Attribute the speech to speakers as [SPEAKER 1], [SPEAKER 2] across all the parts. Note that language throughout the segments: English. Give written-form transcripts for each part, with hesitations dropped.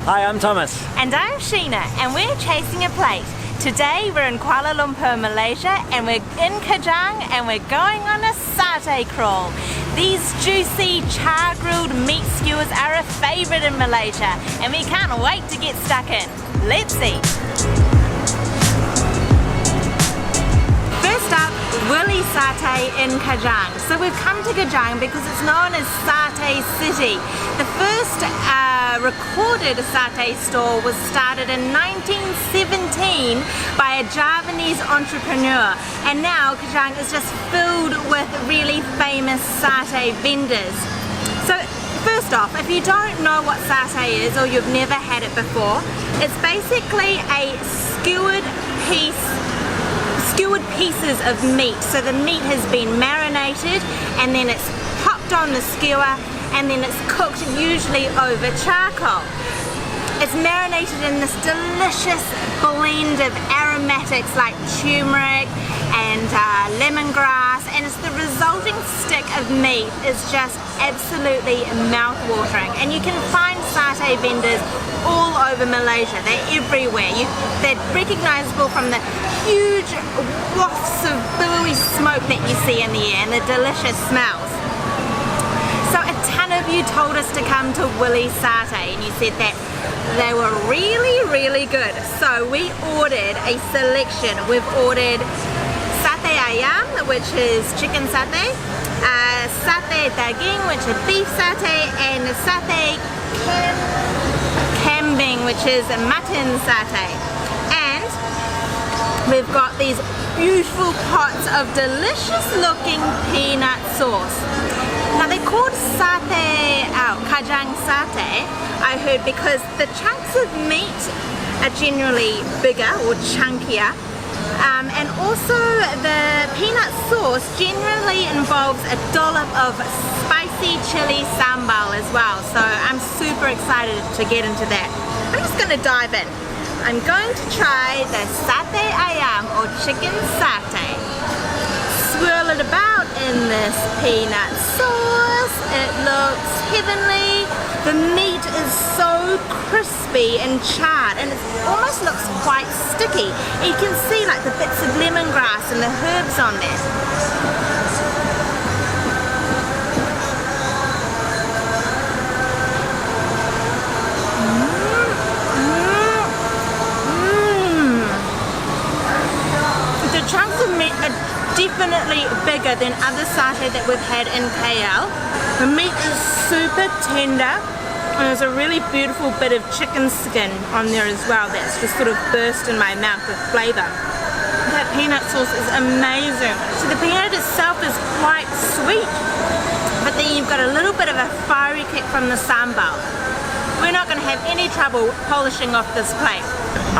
[SPEAKER 1] Hi, I'm Thomas.
[SPEAKER 2] And I'm Sheena, and we're chasing a plate. Today we're in Kuala Lumpur, Malaysia, and we're in Kajang, and we're going on a satay crawl. These juicy, char-grilled meat skewers are a favourite in Malaysia, and we can't wait to get stuck in. Let's eat. First up, Willy Satay in Kajang. So we've come to Kajang because it's known as Satay City. The first recorded satay store was started in 1917 by a Javanese entrepreneur, and now Kajang is just filled with really famous satay vendors. So first off, if you don't know what satay is or you've never had it before, it's basically a skewered pieces of meat. So the meat has been marinated and then it's popped on the skewer and then it's cooked usually over charcoal. It's marinated in this delicious blend of aromatics like turmeric and lemongrass, and it's the resulting stick of meat is just absolutely mouth-watering. And you can find satay vendors all over Malaysia. They're everywhere. They're recognisable from the huge wafts of billowy smoke that you see in the air and the delicious smells. So a ton of you told us to come to Willy Satay, and you said that they were really good. So we ordered a selection. We've ordered Satay AYAM, which is chicken satay, Satay DAGING, which is beef satay, and Satay KAJANG, which is mutton satay. And we've got these beautiful pots of delicious looking peanut sauce. Now they're called KAJANG Satay, I heard, because the chunks of meat are generally bigger or chunkier, and also the peanut sauce generally involves a dollop of spicy chilli sambal as well. So I'm super excited to get into that. I'm just going to dive in. I'm going to try the Satay AYAM or chicken satay. Swirl it about in this peanut sauce. It looks heavenly. The meat is so crispy and charred, and it almost looks quite sticky. You can see like the bits of lemongrass and the herbs on there. The chunks of meat are definitely bigger than other satay that we've had in KL. The meat is super tender, and there's a really beautiful bit of chicken skin on there as well that's just sort of burst in my mouth with flavour. That peanut sauce is amazing. So the peanut itself is quite sweet, but then you've got a little bit of a fiery kick from the sambal. We're not going to have any trouble polishing off this plate.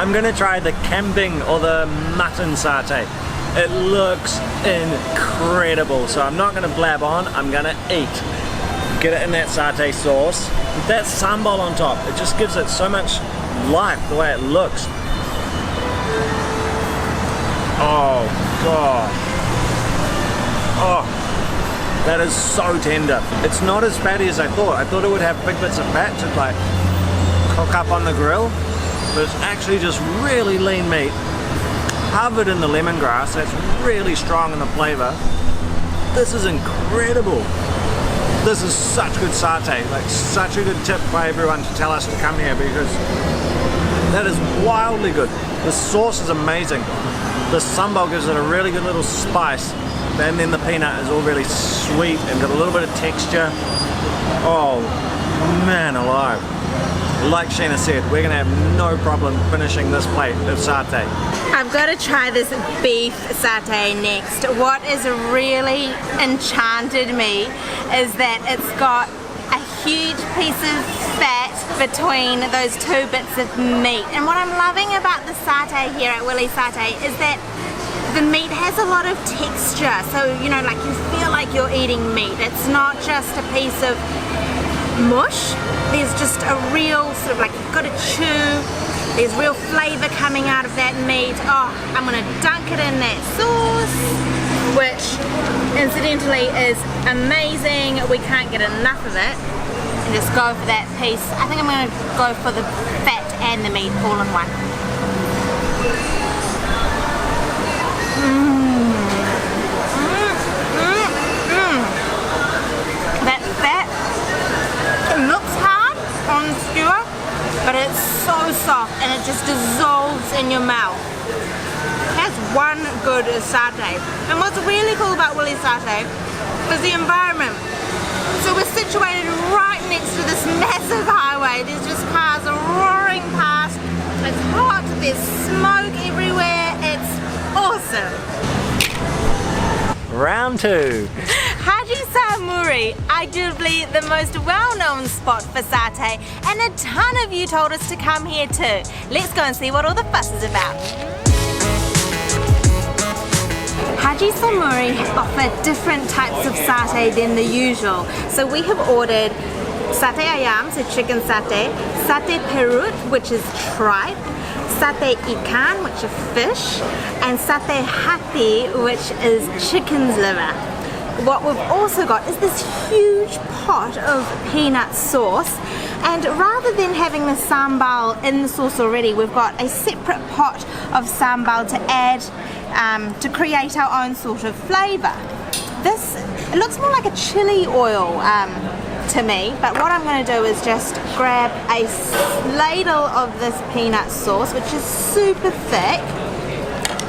[SPEAKER 1] I'm going to try the kambing or the mutton satay. It looks incredible, so I'm not going to blab on, I'm going to eat. Get it in that satay sauce. With that sambal on top, it just gives it so much life the way it looks. Oh God. Oh, that is so tender. It's not as fatty as I thought. I thought it would have big bits of fat to like cook up on the grill, but it's actually just really lean meat, covered in the lemongrass. That's really strong in the flavour. This is incredible. This is such good satay, like such a good tip by everyone to tell us to come here, because that is wildly good. The sauce is amazing. The sambal gives it a really good little spice, and then the peanut is all really sweet and got a little bit of texture. Oh man alive. Like Sheena said, we're going to have no problem finishing this plate of satay.
[SPEAKER 2] I've got to try this beef satay next. What has really enchanted me is that it's got a huge piece of fat between those two bits of meat. And what I'm loving about the satay here at Willy Satay is that the meat has a lot of texture. So, you know, like you feel like you're eating meat. It's not just a piece of mush. There's just a real sort of like, you've got to chew. There's real flavour coming out of that meat. Oh, I'm going to dunk it in that sauce, which incidentally is amazing. We can't get enough of it. and just go for that piece. I think I'm going to go for the fat and the meat all in one. That fat, it looks hard on the skewer, but it's so soft and it just dissolves in your mouth. That's one good satay. And what's really cool about Willy Satay is the environment. So we're situated right next to this massive highway. There's just cars roaring past. It's hot, there's smoke everywhere. It's awesome.
[SPEAKER 1] Round 2.
[SPEAKER 2] Haji Samuri, arguably the most well-known spot for satay, and a ton of you told us to come here too. Let's go and see what all the fuss is about. Haji Samuri offer different types of satay than the usual. So we have ordered satay AYAM, so chicken satay, satay PERUT, which is tripe, satay ikan, which is fish, and satay HATI, which is chicken's liver. What we've also got is this huge pot of peanut sauce, and rather than having the sambal in the sauce already, we've got a separate pot of sambal to add to create our own sort of flavour. This, it looks more like a chilli oil to me, but what I'm going to do is just grab a ladle of this peanut sauce, which is super thick,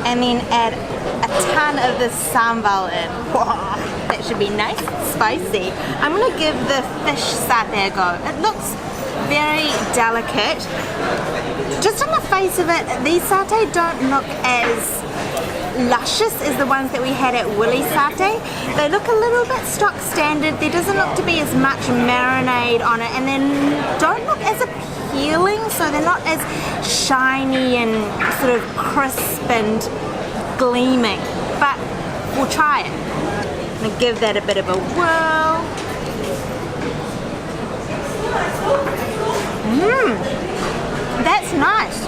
[SPEAKER 2] and then add a ton of this sambal in. Whoa, that should be nice and spicy. I'm going to give the fish satay a go. It looks very delicate. Just on the face of it, these satay don't look as luscious as the ones that we had at Willy Satay. They look a little bit stock standard. There doesn't look to be as much marinade on it, and they don't look as appealing, so they're not as shiny and sort of crisp and gleaming. But we'll try it. I'm going to give that a bit of a whirl. That's nice.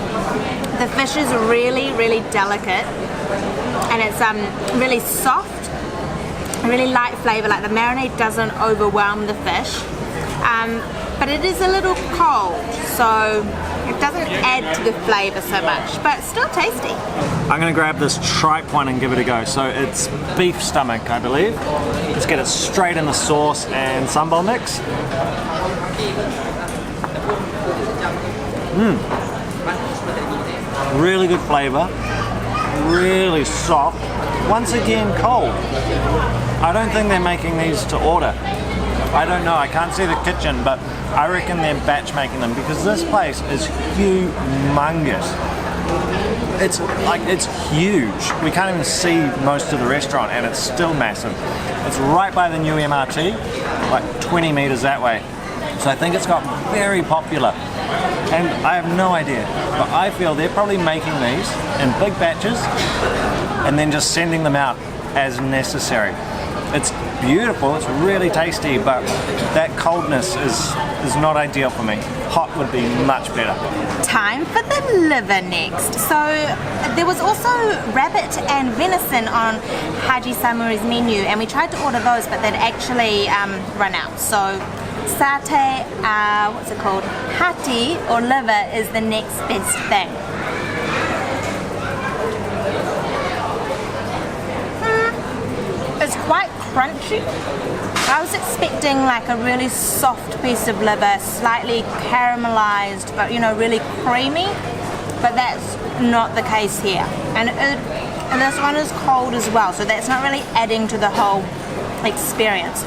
[SPEAKER 2] The fish is really, really delicate, and it's really soft, really light flavour. Like the marinade doesn't overwhelm the fish, but it is a little cold, so it doesn't add to the flavour so much, but still tasty.
[SPEAKER 1] I'm going to grab this tripe one and give it a go. So it's beef stomach, I believe. Let's get it straight in the sauce and sambal mix. Really good flavour, really soft, once again cold. I don't think they're making these to order. I don't know, I can't see the kitchen, but I reckon they're batch making them, because this place is humongous. It's huge. We can't even see most of the restaurant, and it's still massive. It's right by the new MRT, like 20 metres that way. So I think it's got very popular. And I have no idea, but I feel they're probably making these in big batches and then just sending them out as necessary. It's beautiful, it's really tasty, but that coldness is not ideal for me. Hot would be much better.
[SPEAKER 2] Time for the liver next. So there was also rabbit and venison on Haji Samuri's menu, and we tried to order those, but they'd actually run out. So satay, what's it called? Hati or liver is the next best thing. It's quite crunchy. I was expecting like a really soft piece of liver, slightly caramelized, but you know, really creamy. But that's not the case here. And this one is cold as well, so that's not really adding to the whole experience.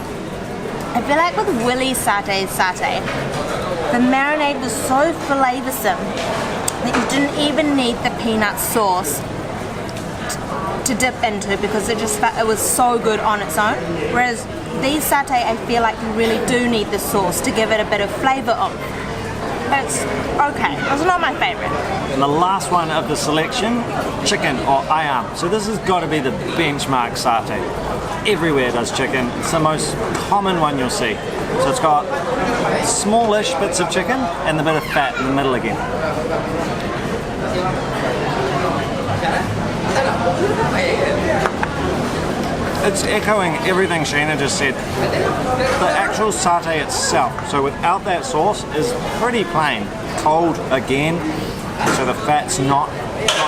[SPEAKER 2] I feel like with Willy Satay Satay, the marinade was so flavoursome that you didn't even need the peanut sauce to dip into, because it was so good on its own. Whereas these satay, I feel like you really do need the sauce to give it a bit of flavour on. It's okay. It's not my favourite.
[SPEAKER 1] And the last one of the selection, chicken or ayam. So this has got to be the benchmark satay. Everywhere does chicken. It's the most common one you'll see. So it's got smallish bits of chicken and the bit of fat in the middle again. It's echoing everything Sheena just said. The actual satay itself, so without that sauce, is pretty plain. Cold again, so the fat's not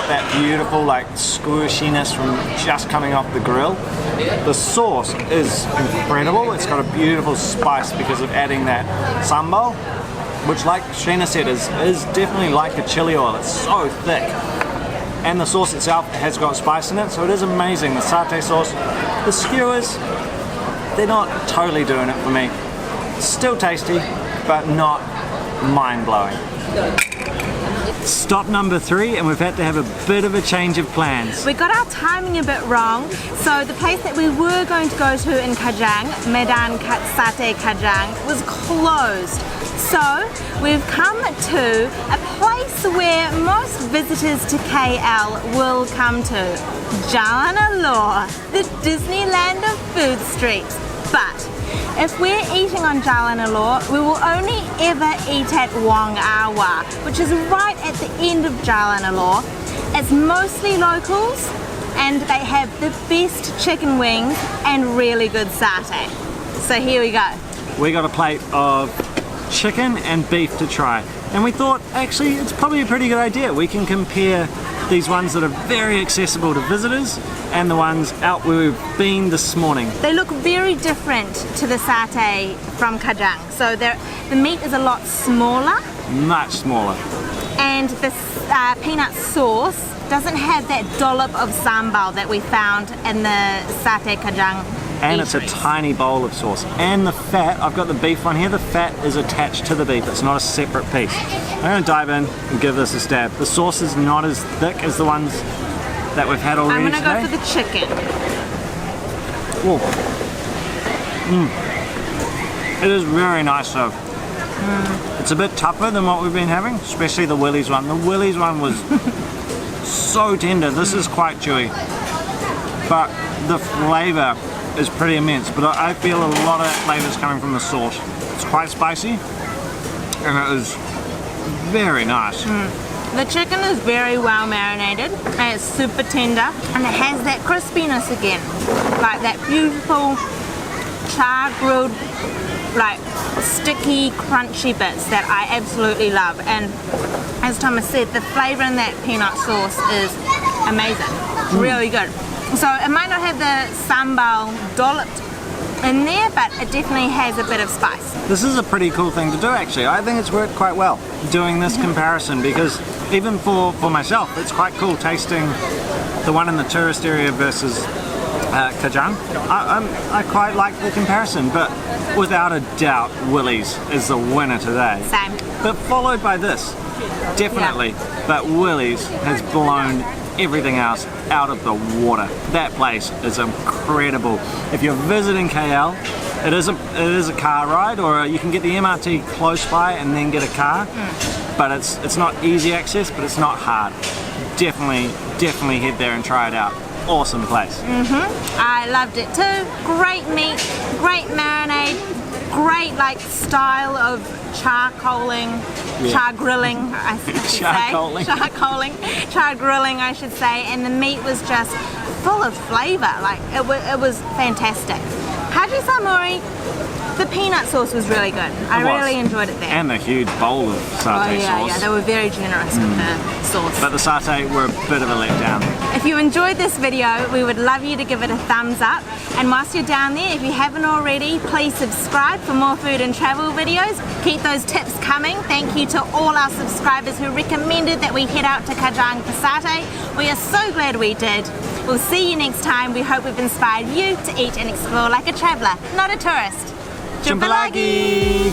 [SPEAKER 1] that beautiful like squishiness from just coming off the grill. The sauce is incredible. It's got a beautiful spice because of adding that sambal, which like Sheena said is definitely like a chili oil. It's so thick. And the sauce itself has got spice in it, so it is amazing. The satay sauce, the skewers, they're not totally doing it for me. Still tasty, but not mind-blowing. Stop number 3, and we've had to have a bit of a change of plans.
[SPEAKER 2] We got our timing a bit wrong. So the place that we were going to go to in Kajang, Medan Satay Kajang, was closed. So we've come to a place where most visitors to KL will come to, Jalan Alor, the Disneyland of food streets. But if we're eating on Jalan Alor, we will only ever eat at Wong Awa, which is right at the end of Jalan Alor. It's mostly locals, and they have the best chicken wings and really good satay. So here we go.
[SPEAKER 1] We got a plate of chicken and beef to try, and we thought actually it's probably a pretty good idea. We can compare these ones that are very accessible to visitors and the ones out where we've been this morning.
[SPEAKER 2] They look very different to the satay from Kajang. So the meat is a lot smaller.
[SPEAKER 1] Much smaller.
[SPEAKER 2] And the peanut sauce doesn't have that dollop of sambal that we found in the Satay Kajang
[SPEAKER 1] And
[SPEAKER 2] eateries.
[SPEAKER 1] it's a tiny bowl of sauce. And the fat, I've got the beef one here, the fat is attached to the beef, it's not a separate piece. I'm going to dive in and give this a stab. The sauce is not as thick as the ones that we've had already today.
[SPEAKER 2] I'm going to go for the chicken.
[SPEAKER 1] It is very nice though. It's a bit tougher than what we've been having, especially the Willy's one. The Willy's one was so tender. This is quite chewy. But the flavour is pretty immense, but I feel a lot of that flavour is coming from the sauce. It's quite spicy, and it is very nice.
[SPEAKER 2] The chicken is very well marinated, and it's super tender, and it has that crispiness again, like that beautiful char grilled, like sticky, crunchy bits that I absolutely love. And as Thomas said, the flavour in that peanut sauce is amazing. It's really good. So it might not have the sambal dolloped in there, but it definitely has a bit of spice.
[SPEAKER 1] This is a pretty cool thing to do actually. I think it's worked quite well doing this comparison, because even for myself it's quite cool tasting the one in the tourist area versus Kajang. I quite like the comparison, but without a doubt Willy's is the winner today.
[SPEAKER 2] Same.
[SPEAKER 1] But followed by this, definitely.
[SPEAKER 2] Yeah.
[SPEAKER 1] But Willy's has blown everything else out of the water. That place is incredible. If you're visiting KL, it is a car ride, or you can get the MRT close by and then get a car. But it's not easy access, but it's not hard. Definitely head there and try it out. Awesome place.
[SPEAKER 2] I loved it too. Great meat, great marinade, great like style of charcoaling, char grilling, I should say. Char grilling, I should say. And the meat was just full of flavour. Like it was fantastic. Haji Samuri, the peanut sauce was really good. I really enjoyed it there.
[SPEAKER 1] And the huge bowl of satay sauce.
[SPEAKER 2] Yeah, they were very generous with the sauce.
[SPEAKER 1] But the satay were a bit of a letdown.
[SPEAKER 2] If you enjoyed this video, we would love you to give it a thumbs up. And whilst you're down there, if you haven't already, please subscribe for more food and travel videos. Keep those tips coming. Thank you to all our subscribers who recommended that we head out to Kajang for satay. We are so glad we did. We'll see you next time. We hope we've inspired you to eat and explore like a traveller, not a tourist. Jumpa lagi!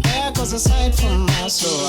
[SPEAKER 3] There goes a sight from my soul.